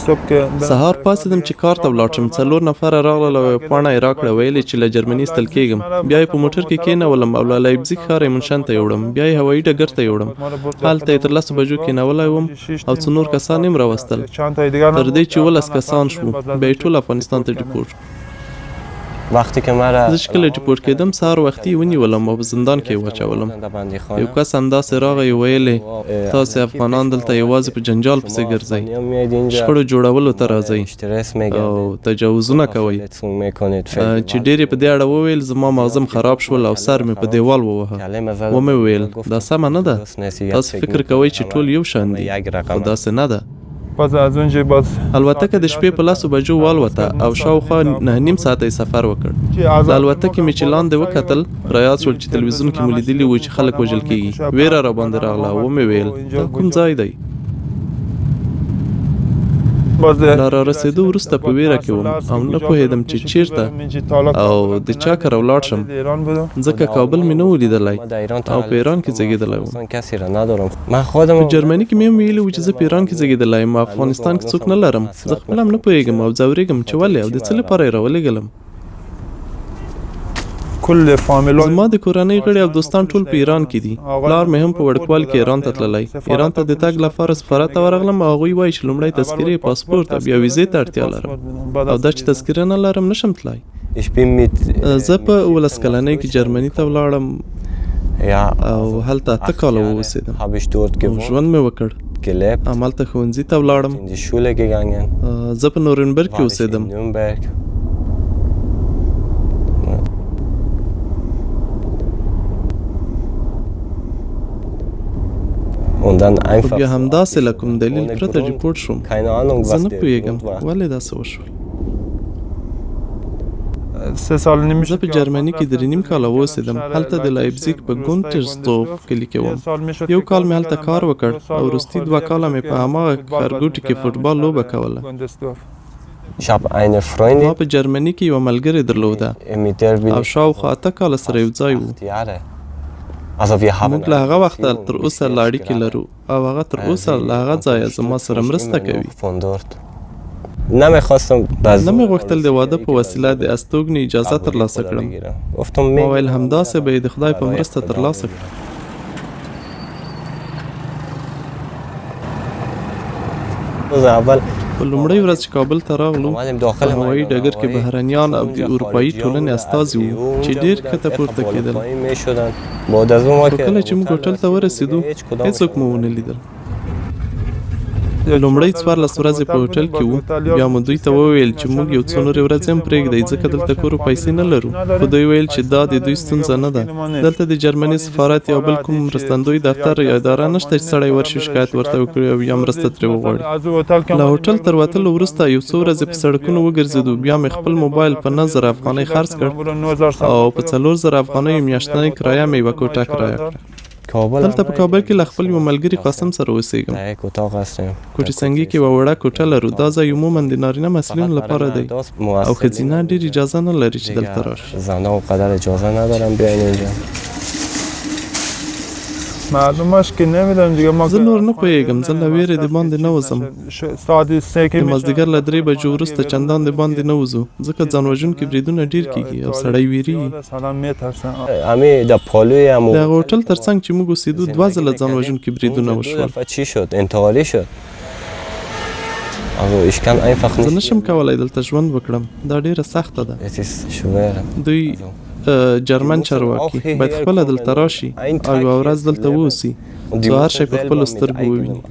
سهار پاڅېدم چې کار ته ولاړ شم. 4 نفره راغلل او یوه پاڼه یې راکړه. ویل یې چې له جرمني ایستل کېږم. بیا یې په موټر کې کېنولم او له لایپزیګ ښاره یې منشن ته یوړم. بیا یې هوایي ډګر ته یوړم. هلته یې تر 10 بجو کېنولی وم او څو نور کسان یې هم راوستل. تر دې چې 12 کسان شوو. بیا یې ټول افغانستان ته ډیپورټ. وقتی که مرا زه چې کله ډیپورټ کېدم سهار وختي یې ونیولم او په زندان کې یې واچولم. یو کس همداسې راغی ویلې تاسې افغانان دلته یوازې په جنجال پسې ګرځئ، شخړو جوړولو ته راځئ او تجاوزونه کوئ. چې ډېر یې په دې اړه وویل زما مغزم خراب شول او سر مې په دیوال ووهه. ومې ویل دا سمه نه ده، تاسې فکر کوئ چې ټول یو شان دي، خو داسې نه ده. الوتکه د شپې په 10 بجو والوته او شاوخوا 9.5 ساعته سفر وکړ. د الوتکې مې چې لاندې وکتل رایاد شول چې تلویزیون کې مو لیدلي وو چې خلک وژل کېږي. ویره را باندې راغله. ومې ویل دا کوم ځای دی؟ لا را رسېدو وروسته په ویره کې وم او نه پوهېدم چې چیرته او د چا کره ولاړ شم، ځکه کابل مې نه و لیدلی او په ایران کې زیږېدلی وم. په جرمني کې مې هم ویلي وو چې زه په ایران کې زیږېدلی یم، افغانستان کې څوک نه لرم. زه خپله هم نه پوهېږم او ځورېږم چې ولې او د څه لپاره یې راولېږلم. زما د کورنۍ غړي او دوستان ټول په ایران کې دي. پلار مې هم په وړکوال کې ایران ته تللی. ایران ته د تګ لپاره سفارت ته ورغلم او هغوی وایي چې لومړی تذکرې، پاسپورت او بیا ویزې ته اړتیا لرم او دا چې تذکره نه لرم نشم تللی. زه په 18 کلنۍ کې جرمني ته ولاړم او هلته 8 کاله واوسېدم او ژوند مې وکړ. همالته ښوونځي ته ولاړم. زه په نورنبرګ کې اوسېدم. بیا همداسې له کوم دلیل پرته ریپورټ شوم. زه نه پوهېږم ولې داسې وشول. زه په جرمني کې 3.5 کاله اوسېدم. هلته د لایپزیګ په ګونټرزدورف کلي کې وم. 1 کال مې هلته کار وکړ او وروستي 2 کاله مې په هماغه ښارګوټي کې فوټبال لوبه کوله. ما په جرمني کې یوه ملګرې درلوده او شاوخوا 8 کاله سره یو ځای وو. موږ له هغه وخته تر اوسه له اړیکې لرو او هغه تر اوسه له هغه ځایه زما سره مرسته کوي. نه مې غوښتل د واده په وسیله د استوګنې اجازه ترلاسه کړم. ما ویل همداسې به یې د خدای په مرسته ترلاسه کړم. په لومړۍ ورځ چې کابل ته راغلو په هوایي ډګر کې بهرنیان او د اروپایي ټولنې استازي وو چې ډېر ښکته پورته کېدل. خو کله چې موږ هوټل ته ورسېدو هېڅوک مو ونه لیدل. لومړۍ 14 ورځې په هوټل کې وو. بیا مو دوی ته وویل چې موږ یو څو نورې ورځې هم پرېږدئ ځکه دلته کور او پیسې نه لرو. خو دوی ویل چې دا د دوی ستونزه نه ده. دلته د جرمني سفارت یا بل کوم مرستندوی دفتر یا اداره نشته چې سړی ورشي شکایت ورته وکړي او یا مرسته ترې وغواړي. له هوټل تر وتلو وروسته یو څو ورځې په سړکونو وګرځېدو. بیا مې خپل موبایل په 9,000 افغانۍ خرڅ کړ او په 4,000 افغانیو میاشتنۍ کرایه مې یوه کوټه کرایه کړه. دلته په کابل کې له خپل یو ملګري قاسم سره اوسېږم. کوټې سنګي کې یوه وړه کوټه لرو. دا ځای عموما د نارینه محصلینو لپاره دی او ښځینه ډېر اجازه نه لري چې دلته راشي. زه نور نه پوهېږم. زه له ویرې د باندې نه وځم. د مازدیګر له 3 بجو وروسته چندان د باندې نه وځو ځکه ځانوژونکي بریدونه ډېر کېږي او سړی ویرېږي. د هغه هوټل تر څنګ چې موږ اوسېدو 2 ځله ځانوژونکي بریدونه وشول. زه نشم کولی دلته ژوند وکړم. دا ډېره سخته ده. دوی جرمن چارواکي باید خپله دلته راشي او یوه ورځ دلته واوسي څو هر شی په خپلو سترګو وویني.